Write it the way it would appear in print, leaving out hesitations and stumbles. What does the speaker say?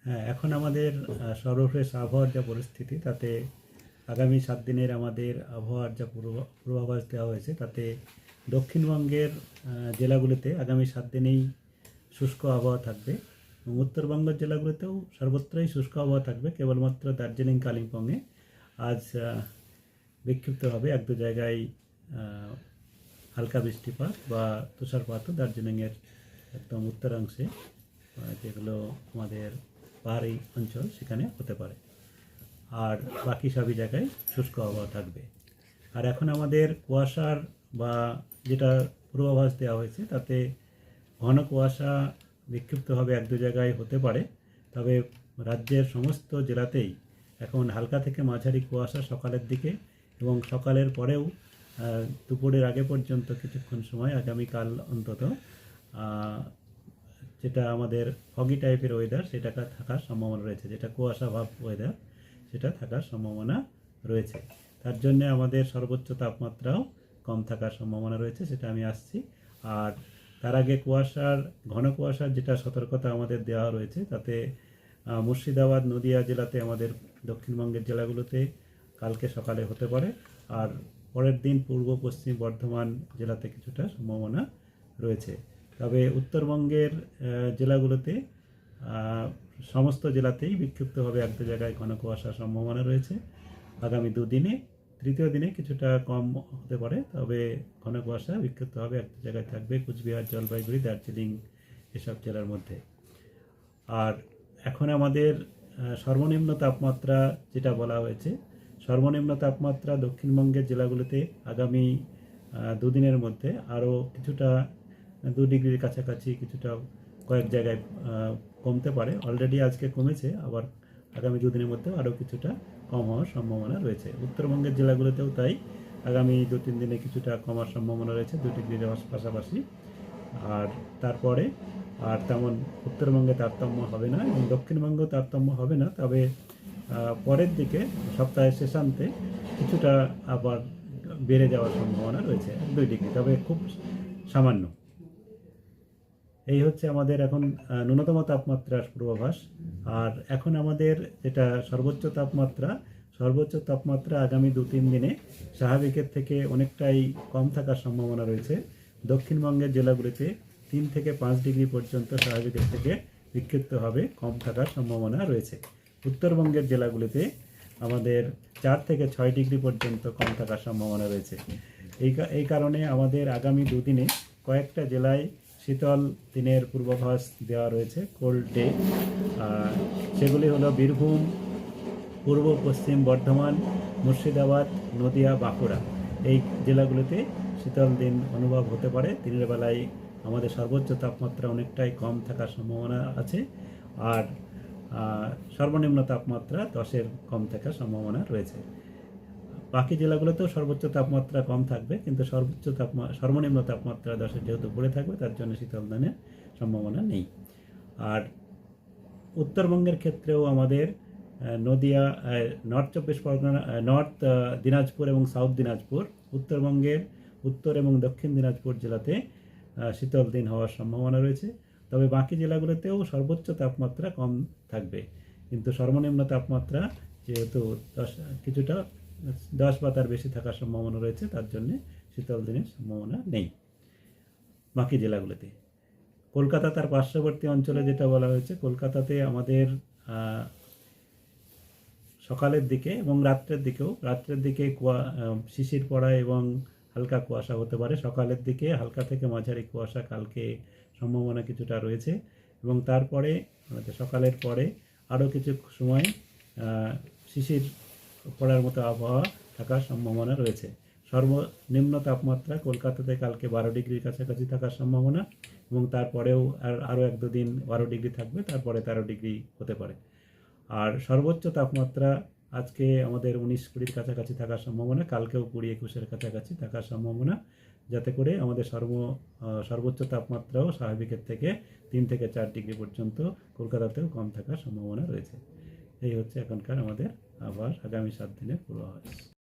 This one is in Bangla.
হ্যাঁ, এখন আমাদের সর্বশেষ আবহাওয়ার যা পরিস্থিতি তাতে আগামী 7 দিনের আমাদের আবহাওয়ার যা পূর্বাভাস দেওয়া হয়েছে তাতে দক্ষিণবঙ্গের জেলাগুলিতে আগামী 7 দিনেই শুষ্ক আবহাওয়া থাকবে এবং উত্তরবঙ্গের জেলাগুলিতেও সর্বত্রই শুষ্ক আবহাওয়া থাকবে। কেবলমাত্র দার্জিলিং কালিম্পংয়ে আজ বিক্ষিপ্তভাবে এক দু জায়গায় হালকা বৃষ্টিপাত বা তুষারপাতও দার্জিলিংয়ের একদম উত্তরাংশে যেগুলো আমাদের পাহাড়ি অঞ্চল সেখানে হতে পারে, আর বাকি সবই জায়গায় শুষ্ক আবহাওয়া থাকবে। আর এখন আমাদের কুয়াশার বা যেটা পূর্বাভাস দেওয়া হয়েছে তাতে ঘন কুয়াশা বিক্ষিপ্তভাবে এক দু জায়গায় হতে পারে, তবে রাজ্যের সমস্ত জেলাতেই এখন হালকা থেকে মাঝারি কুয়াশা সকালের দিকে এবং সকালের পরেও দুপুরের আগে পর্যন্ত কিছুক্ষণ সময় আগামীকাল অন্তত যেটা আমাদের ফগি টাইপের ওয়েদার সেটা থাকার সম্ভাবনা রয়েছে, যেটা কুয়াশা ভাব ওয়েদার সেটা থাকার সম্ভাবনা রয়েছে। তার জন্যে আমাদের সর্বোচ্চ তাপমাত্রাও কম থাকার সম্ভাবনা রয়েছে, সেটা আমি আসছি। আর তার আগে ঘন কুয়াশার যেটা সতর্কতা আমাদের দেওয়া রয়েছে তাতে মুর্শিদাবাদ নদিয়া জেলাতে আমাদের দক্ষিণবঙ্গের জেলাগুলোতে কালকে সকালে হতে পারে, আর পরের দিন পূর্ব পশ্চিম বর্ধমান জেলাতে কিছুটা সম্ভাবনা রয়েছে। তবে উত্তরবঙ্গের জেলাগুলোতে সমস্ত জেলাতেই বিক্ষিপ্তভাবে এক দু জায়গায় ঘন কুয়াশার সম্ভাবনা রয়েছে আগামী দুদিনে। তৃতীয় দিনে কিছুটা কম হতে পারে, তবে ঘন কুয়াশা বিক্ষিপ্তভাবে এক দু জায়গায় থাকবে কুচবিহার, জলপাইগুড়ি, দার্জিলিং এসব জেলার মধ্যে। আর এখন আমাদের সর্বনিম্ন তাপমাত্রা যেটা বলা হয়েছে, সর্বনিম্ন তাপমাত্রা দক্ষিণবঙ্গের জেলাগুলিতে আগামী দুদিনের মধ্যে আরও কিছুটা 2 ডিগ্রির কাছাকাছি কিছুটা কয়েক জায়গায় কমতে পারে। অলরেডি আজকে কমেছে, আবার আগামী দুদিনের মধ্যে আরও কিছুটা কম হওয়ার সম্ভাবনা রয়েছে। উত্তরবঙ্গের জেলাগুলোতেও তাই আগামী 2-3 দিনে কিছুটা কমার সম্ভাবনা রয়েছে 2 ডিগ্রির পাশাপাশি। আর তারপরে আর তেমন উত্তরবঙ্গে তারতম্য হবে না এবং দক্ষিণবঙ্গেও তারতম্য হবে না, তবে পরের দিকে সপ্তাহের শেষান্তে কিছুটা আবার বেড়ে যাওয়ার সম্ভাবনা রয়েছে 2 ডিগ্রি, তবে খুব সামান্য। এই হচ্ছে আমাদের এখন ন্যূনতম তাপমাত্রার পূর্বাভাস। আর এখন আমাদের যেটা সর্বোচ্চ তাপমাত্রা আগামী 2-3 দিনে স্বাভাবিকের থেকে অনেকটাই কম থাকার সম্ভাবনা রয়েছে। দক্ষিণবঙ্গের জেলাগুলিতে 3 থেকে 5 ডিগ্রি পর্যন্ত স্বাভাবিকের থেকে বিক্ষিপ্তভাবে কম থাকার সম্ভাবনা রয়েছে। উত্তরবঙ্গের জেলাগুলিতে আমাদের 4 থেকে 6 ডিগ্রি পর্যন্ত কম থাকার সম্ভাবনা রয়েছে। এই কারণে আমাদের আগামী দুদিনে কয়েকটা জেলায় শীতল দিনের পূর্বাভাস দেওয়া রয়েছে, কোল্ড ডে। সেগুলি হলো বীরভূম, পূর্ব পশ্চিম বর্ধমান, মুর্শিদাবাদ, নদিয়া, বাঁকুড়া। এই জেলাগুলিতে শীতল দিন অনুভব হতে পারে। দিনের বেলায় আমাদের সর্বোচ্চ তাপমাত্রা অনেকটাই কম থাকার সম্ভাবনা আছে, আর সর্বনিম্ন তাপমাত্রা 10-এর কম থাকার সম্ভাবনা রয়েছে। বাকি জেলাগুলোতেও সর্বোচ্চ তাপমাত্রা কম থাকবে, কিন্তু সর্বনিম্ন তাপমাত্রা 10-এর যেহেতু পড়ে থাকবে তার জন্য শীতল দিনের সম্ভাবনা নেই। আর উত্তরবঙ্গের ক্ষেত্রেও আমাদের নদিয়া, নর্থ 24 পরগনা, নর্থ দিনাজপুর এবং সাউথ দিনাজপুর, উত্তরবঙ্গের উত্তর এবং দক্ষিণ দিনাজপুর জেলাতে শীতল দিন হওয়ার সম্ভাবনা রয়েছে। তবে বাকি জেলাগুলোতেও সর্বোচ্চ তাপমাত্রা কম থাকবে, কিন্তু সর্বনিম্ন তাপমাত্রা যেহেতু কিছুটা 10 বা তার বেশি থাকার সম্ভাবনা রয়েছে, তার জন্যে শীতল দিনের সম্ভাবনা নেই বাকি জেলাগুলোতে। কলকাতা তার পার্শ্ববর্তী অঞ্চলে যেটা বলা হয়েছে, কলকাতাতে আমাদের সকালের দিকে এবং রাত্রের দিকে শিশির পড়া এবং হালকা কুয়াশা হতে পারে। সকালের দিকে হালকা থেকে মাঝারি কুয়াশা কালকে সম্ভাবনা কিছুটা রয়েছে, এবং তারপরে সকালের পরে আরও কিছু সময় শিশির পড়ার মতো আবহাওয়া থাকার সম্ভাবনা রয়েছে। সর্বনিম্ন তাপমাত্রা কলকাতাতে কালকে 12 ডিগ্রির কাছাকাছি থাকার সম্ভাবনা, এবং তারপরেও আরও 1-2 দিন 12 ডিগ্রি থাকবে, তারপরে 13 ডিগ্রি হতে পারে। আর সর্বোচ্চ তাপমাত্রা আজকে আমাদের 19-20-এর কাছাকাছি থাকার সম্ভাবনা, কালকেও 20-21-এর কাছাকাছি থাকার সম্ভাবনা, যাতে করে আমাদের সর্বোচ্চ তাপমাত্রাও স্বাভাবিকের থেকে 3 থেকে 4 ডিগ্রি পর্যন্ত কলকাতাতেও কম থাকার সম্ভাবনা রয়েছে। এই হচ্ছে এখনকার আমাদের আবার আগামী 7 দিনের পূর্বাভাস।